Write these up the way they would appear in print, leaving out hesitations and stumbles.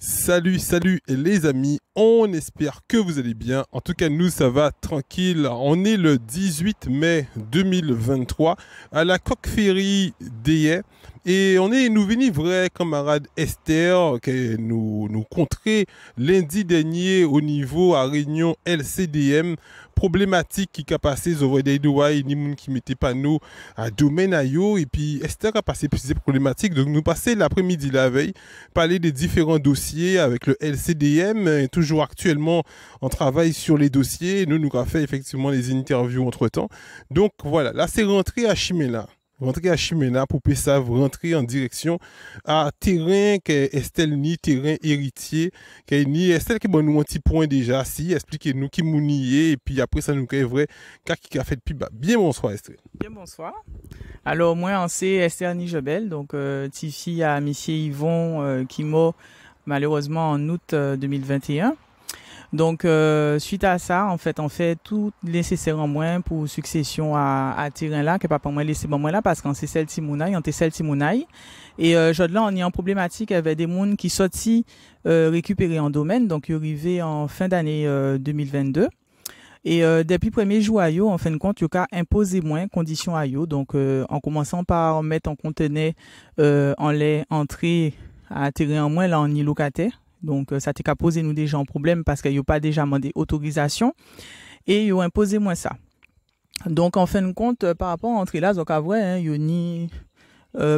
Salut les amis, on espère que vous allez bien. En tout cas, nous, ça va tranquille. On est le 18 mai 2023 à la Coq-Ferry d'Ayay. Et nous venons vrai camarade Esther qui nous contrer lundi dernier au niveau à réunion LCDM problématique qui a passé over des doigts ni moun qui mettait panneau à domaine à yo et puis Esther a passé plusieurs problématiques donc nous passer l'après-midi la veille parler des différents dossiers avec le LCDM et toujours actuellement on travaille sur les dossiers nous avons fait effectivement les interviews entre temps donc voilà là c'est rentré à Chimela pour PESAV, rentrer en direction à terrain que Estelle ni terrain héritier, que ni Estelle qui bon nous un petit point déjà, si expliquez-nous qui mounier et puis après ça nous est vrai qui a fait depuis bas. Bien bonsoir Estelle. Bien bonsoir. Alors moi c'est Esther Nijebel, donc Tifi à Monsieur Yvon qui m'a malheureusement en août 2021. Donc suite à ça, en fait, on fait tout nécessaire en moins pour succession à terrain là que papa moi laissé bon moi là parce qu'on c'est celle Timounaï, on était celle Timounaï et aujourd'hui là on est en problématique avec des monde qui sorti récupérer en domaine donc il arrivé en fin d'année 2022. Et depuis premier jour à yo, en fin de compte, yo ka imposer moins conditions à yo donc en commençant par mettre en conteneur en les entrées à terrain en moins là on y locataire. Donc, ça t'a posé nous déjà un problème parce qu'il n'y a pas déjà demandé autorisation et ils ont imposé moins ça. Donc, en fin de compte, par rapport à l'entrée là, donc, à vrai, il y a ni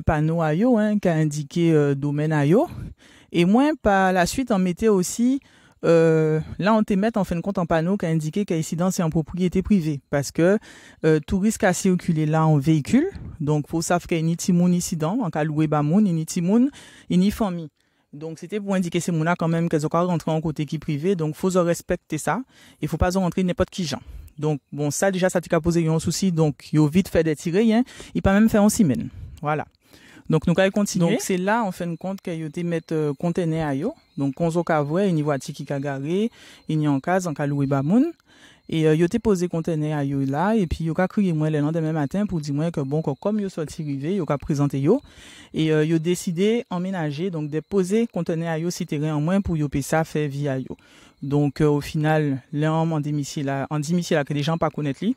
panneau à yo, qui a indiqué domaine à yo. Et moins, par la suite, on mettait aussi, là, on te met en fin de compte un panneau qui a indiqué qu'incident c'est en propriété privée parce que tout risque à circuler là en véhicule. Donc, faut savoir qu'il y a ni timoun incident, en cas loué bamoun, ni timoun, ni famille. Donc, c'était pour indiquer ces mots-là quand même qu'elles ont pas rentré en côté qui privé. Donc, faut respecter ça. Il faut pas rentrer n'importe qui gens. Donc, bon, ça, déjà, ça t'a posé un souci. Donc, il a vite fait des tirés, hein. Il peut même faire en semaine. Voilà. Donc, nous allons continuer. Donc, c'est là, en fin de compte, qu'il y a été mettre conteneur à yo. Donc, on a vu, il y a voiture qui a garé, il y a en case, en cas loué bamoun. Et yo te posé conteneur à yo là et puis yo ka crié moi le lendemain matin pour dire moi que bon comme yo sorti rivé yo ka présenté yo et yo décidé emménager donc déposer conteneur à yo si terrain en moins pour yo payer ça faire via yo. Donc au final l'homme en domicile là que les gens pas connaître lui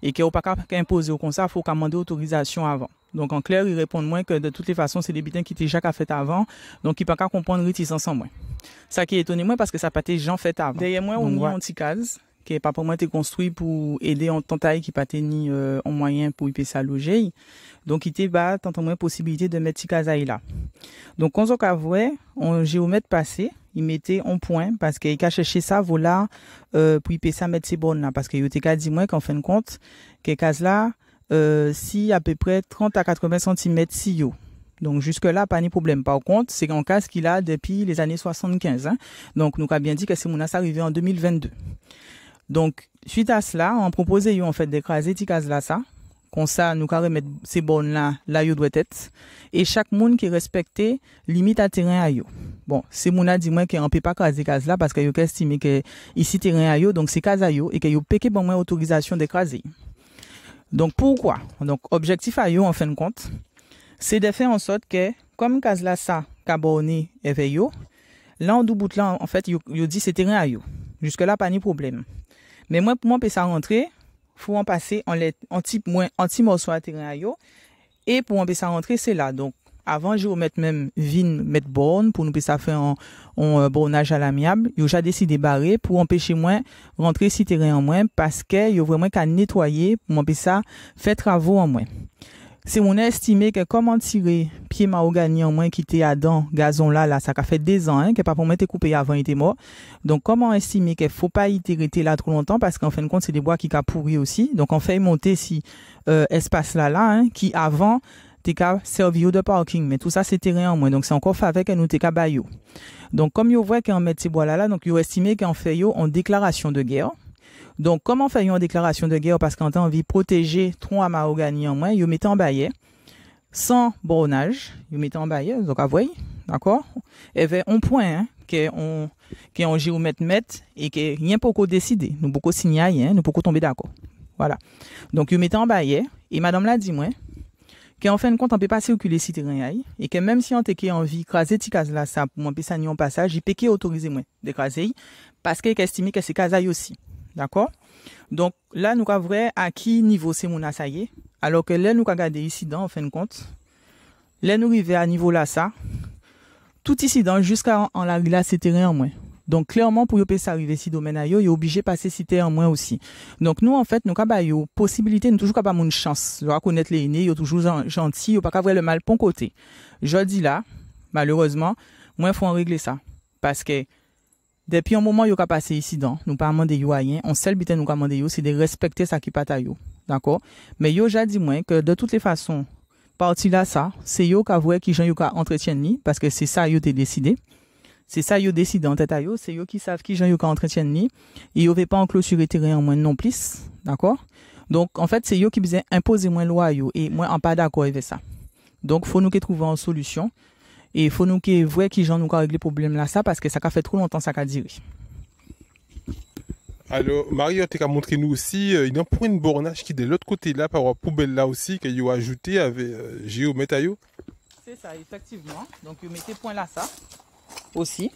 et que pas imposer au comme ça faut demander autorisation avant. Donc en clair ils répondent moins que de toutes les façons c'est des bitins qui étaient déjà fait avant donc ils pas qu'à comprendre réticence en moins. Ça qui étonné moi parce que ça pas été gens fait avant. Derrière moi on y a un petit case qui papa moi été construit pour aider en tentaille qui pas tenu en moyen pour y payer sa loger. Donc il était bas tant moins possibilité de mettre petit casaille là. Donc quand on voit on géomètre passé, il mettait en point parce qu'il a cherché ça voilà pour y payer ça mettre ses bornes là parce que il était qu'à dire moi qu'en fin de compte que case là si à peu près 30 à 80 cm si yo. Donc jusque-là, pas de problème. Par contre, c'est un cas qu'il a depuis les années 75. Hein. Donc nous avons bien dit que c'est mon arrivé en 2022. Donc, suite à cela, on proposait en fait d'écraser ces cases là ça. Comme ça, nous allons mettre ces bornes là yo doit être. Et chaque monde qui respectait limite à terrain à yo. Bon, c'est mon a dit moi qu'on peut pas craser cases là parce que yo estime que ici terrain à yo, donc c'est case à yo et que yo péké bon moins autorisation d'écraser. Donc pourquoi? Donc objectif à yo en fin de compte, c'est de faire en sorte que comme case là ça, cabonné avec yo, là en dou bout là en fait yo dit c'est terrain à yo. Jusque là pas ni problème. Mais moi pour moi peut ça rentrer, faut en passer en type moins anti morceau à terrain à yo et pour moi peut ça rentrer c'est là. Donc avant je remettre même vin mettre borne pour nous peut ça faire un bornage à l'amiable, yo déjà décidé barrer pour empêcher moi rentrer si terrain en moins parce que yo vraiment qu'à nettoyer pour moi peut ça faire travaux en moins. C'est mon estimé que comment tirer pied mahogany en moins qui était à dents gazon là ça a fait 2 ans que papa moi était coupé avant il était mort. Donc comment estimer qu'il faut pas y rester là trop longtemps parce qu'en fin de compte c'est des bois qui a pourri aussi. Donc on fait monter si espace là qui avant t'es qu'à servir de parking mais tout ça c'est terrain en moins donc c'est encore fait avec nous t'es qu'à bayo. Donc comme yo voit qu'on met ces bois là donc yo estimé qu'on fait yo en déclaration de guerre. Donc, comment faire une déclaration de guerre parce qu'on a envie de protéger tronc à mahogany en moins, ils mettent en baillet, sans bornage, ils mettent en baillet, donc à voir, d'accord? Et vers un point, qui on géomètre mètre et que rien pour qu'on décider, nous beaucoup signer, nous pour tomber d'accord. Voilà. Donc, ils mettent en baillet, et madame l'a dit, moi, qu'en fin de compte, on peut pas circuler si terrain et que même si on t'est envie d'écraser ti case là, ça, pour m'empêcher ça en passage, il peut autoriser moi d'écraser parce qu'il estime que c'est case aussi. D'accord? Donc, là, nous avons vrai à qui niveau c'est mon ça y est. Alors que là, nous avons regardé ici dans, en fin de compte, là, nous arrivons à niveau là, ça, tout ici dans, jusqu'à en la glace, c'est terrain en moins. Donc, clairement, pour y arriver ici domaine à yo, il est obligé de passer si terrain en moins aussi. Donc, nous, en fait, nous avons possibilité, nous toujours pas une chance. Je reconnaître les aînés, ils sont toujours gentils, ils pas qu'à voir le mal pour côté. Je dis là, malheureusement, moi, il faut en régler ça. Parce que, depuis un moment, yo ka passé ici dans, nous pas demander yo rien, on seul but nous demander yo, c'est de respecter ça qui pas ta yo. D'accord? Mais yo j'ai dit moi que de toutes les façons, parti là ça, c'est yo ka voir qui gens yo ka entretien ni parce que c'est ça yo t'es décidé. C'est ça yo décide en tête à yo, c'est yo qui savent qui gens yo ka entretien ni et yo veut pas en clôturer terrain en moins non plus. D'accord? Donc en fait, c'est yo qui besoin imposer moins loi yo et moi en pas d'accord avec ça. Donc faut nous que trouver une solution. Et il faut nous que voir qui gens nous régler le problème là ça parce que ça a fait trop longtemps ça a duré. Alors, Mario, tu as montré nous aussi, il y a un point de bornage qui est de l'autre côté là, par rapport à la poubelle là aussi, qu'il y a ajouté avec Géométayo. C'est ça, effectivement. Donc, vous mettez point là ça aussi.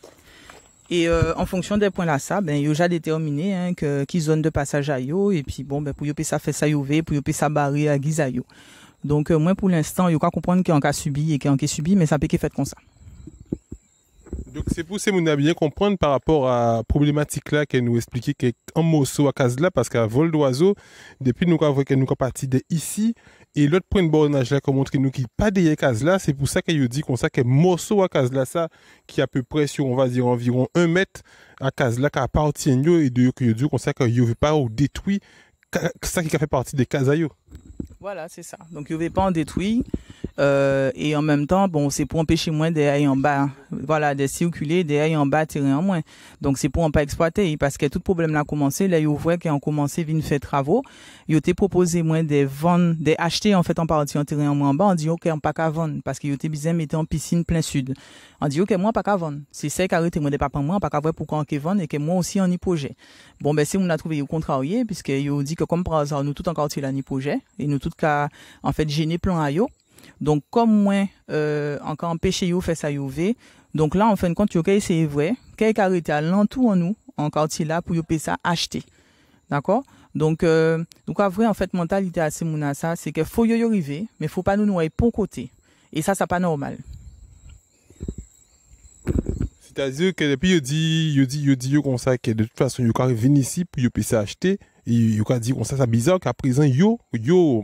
Et en fonction des points là ça, ben, il y a déjà déterminé hein, qui zone de passage à yo. Et puis, bon, ben, pour y ça fait ça y pour y ça barrer à guise à yo. Donc, moi, pour l'instant, il y a comprendre qu'il y a un cas subi et qu'il y a un cas subi, mais ça peut être fait comme ça. Donc, c'est pour ça que nous avons bien comprendre par rapport à la problématique là qu'elle nous expliquait qu'en morceau à case là, parce qu'à vol d'oiseau, depuis nous avons qu'elle nous parti de ici, et l'autre point de bornage là qu'on montre nous qui pas des case là, c'est pour ça qu'elle dit qu'on sait que morceau à case là, ça, qui est à peu près sur, on va dire, environ 1 mètre à case là, qui appartient yo, et de que dit qu'on sait qu'il ne veut pas détruire, ça qui fait partie des cases à yo. Voilà, c'est ça. Donc, il ne veut pas en détruire. Et en même temps, bon, c'est pour empêcher moins d'aller en bas, voilà, de circuler, d'aller en bas, tirer en moins. Donc, c'est pour ne pas exploiter, parce que tout problème là a commencé, là, ils voient qu'ils ont commencé, ils faire travaux. Ils ont proposé moins de vendre, d'acheter, en fait, en partie en terrain en moins en bas. On dit, OK, on pas qu'à vendre, parce qu'ils ont besoin de mettre en piscine plein sud. On dit, OK, moi, pas qu'à vendre. C'est ça qui arrête moi de papa, moi, pas qu'à voir pourquoi on peut vendre et que moi aussi, on y projet. Bon, ben, si on a trouvé au contraire, puisque ils ont dit que comme par hasard, nous tout encore, il a ni projet, et nous tout cas, en fait, gêner plan à yo. Donc, comme moi, encore empêché yo fait ça yo ve. Donc là, en fin de compte, yo c'est vrai, quelqu'un arrêté à l'entour en nous, en quartier là, pour yo payer ça acheter. D'accord? Donc à vrai, en fait, mentalité à Simouna, ça, c'est que faut yo arriver, mais faut pas nous noyer pour côté. Et ça pas normal. C'est-à-dire que depuis, il dit comme ça, que de toute façon, il arrive venir ici pour yo payer ça acheter. Et il a dit comme ça, c'est bizarre qu'à présent,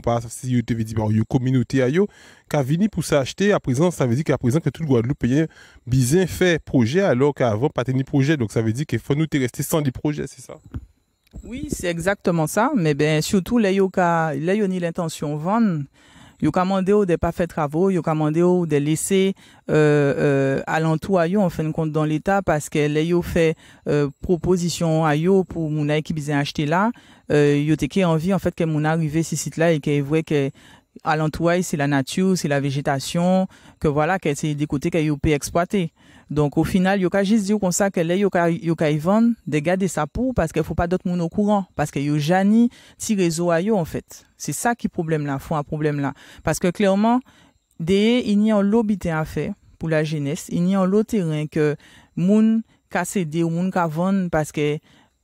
pas si yo te veut dire, yo communauté à yo, qu'a venu pour s'acheter, à présent, ça veut dire qu'à présent, que tout le Guadeloupe paye bien fait projet, alors qu'avant, pas tenu projet. Donc, ça veut dire qu'il faut nous rester sans des projets, c'est ça? Oui, c'est exactement ça. Mais ben, surtout, là, yo ni l'intention de vendre. Yo commandé de pas faire travaux, yo commandé de laisser alentour à yo en fin de compte dans l'état parce que là yo fait proposition à yo pour mon qui besoin acheter là, yo te envie en fait que mon arrivé ce site là et que voit que alentour c'est la nature, c'est la végétation, que voilà que c'est des côtés que yo peut exploiter. Donc au final, yo ka juste dire comme ça que là yo ka y vendre, de garder ça pour parce qu'il faut pas d'autres monde au courant parce que yo jani ti réseau à yo en fait. C'est ça qui problème là, faut un problème là parce que clairement il y a un lobby à faire pour la jeunesse, il y a un lot terrain que moun ka céder ou moun ka vendre parce que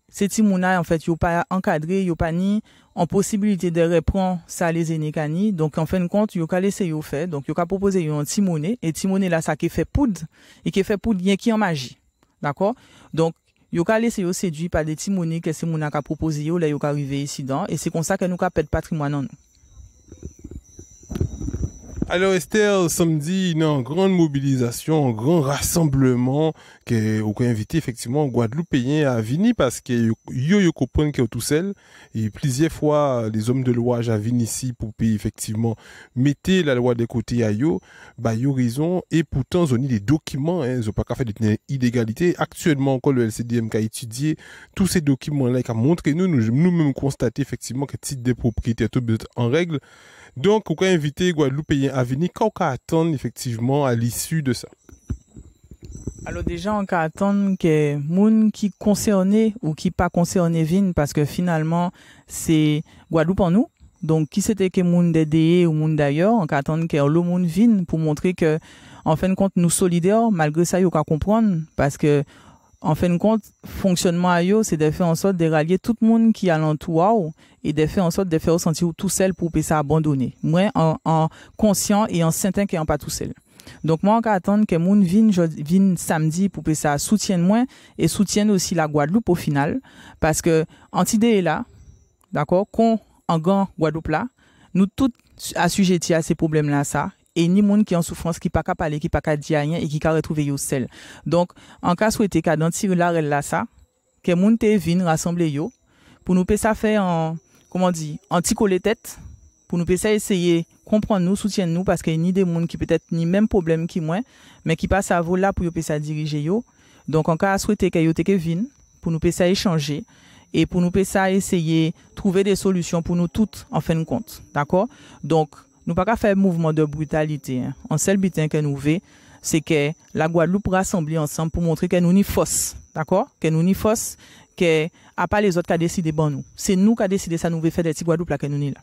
ces ti mouna en fait yo pas encadré, yo pas ni en possibilité de reprendre ça les aînés kani. Donc en fin de compte yo ka laisser yo faire, donc yo ka proposer yo un ti monnaie et ti monnaie là ça qui fait poudre et qui fait poudre bien qui en magie. D'accord? Donc yo ka laisser yo séduit par des ti monnaie que c'est mouna ka proposer yo là yo ka arriver ici dedans et c'est comme ça que nous ka perdre patrimoine en nous. Alors Esther, samedi, il y a une grande mobilisation, un grand rassemblement que vous invité effectivement Guadeloupéens à venir parce que yo comprennent que tout seul et plusieurs fois les hommes de loi à venir ici pour payer effectivement mettre la loi de côté à yo, bah yo raison et pourtant ils ont des documents, ils ont pas qu'à faire des illégalités. Actuellement encore le LCDM qui a étudié tous ces documents là qui a montré nous-mêmes constater effectivement que titre de propriété tout en règle. Donc, on peut inviter Guadeloupéens à venir quand on peut attendre effectivement à l'issue de ça. Alors déjà, on peut attendre que moun qui concerné ou qui pas concerné viennent parce que finalement, c'est Guadeloupe en nous. Donc, qui c'était que moun d'aider ou moun d'ailleurs, on attend que le monde vienne pour montrer que, en fin de compte, nous solidaires, malgré ça, il faut comprendre, parce que, en fin de compte, fonctionnement à yo, c'est de faire en sorte de rallier tout le monde qui est alentour et de faire en sorte de faire sentir tout seul pour pas s'abandonner. Moi, en conscient et en certain qu'il n'y a pas tout seul. Donc, moi, on attend que moun vienne samedi pour que ça soutienne moi et soutienne aussi la Guadeloupe au final. Parce que, Antidé est là, d'accord, qu'on, en grand Guadeloupe là, nous tous assujettis à ces problèmes-là, ça. Et ni monde qui est en souffrance, qui pas qu'à parler, qui pas qu'à dire rien et qui qu'à retrouver yo seul. Donc, en cas souhaité qu'à dans tirer la là ça, que moun te vienne rassembler yo, pour nous ça faire en, comment dire, anti-coller tête, pour nous ça essayer comprendre nous, soutiennent nous, parce qu'il y a ni des monde qui peut-être ni même problème qui moins, mais qui passe à vous là pour yo ça diriger yo. Donc, en cas souhaité que yo te vienne, pour nous ça échanger, et pour nous ça essayer trouver des solutions pour nous toutes, en fin de compte. D'accord? Donc, nous pas qu'à faire mouvement de brutalité. Hein. En seul but que nous voulons, c'est que la Guadeloupe rassemble ensemble pour montrer que nous n'y force. D'accord? Que nous n'y force, que à pas les autres qui a décidé bon nous. C'est nous qui a décidé ça, nous voulons faire des petits Guadeloupe là que nous n'y là.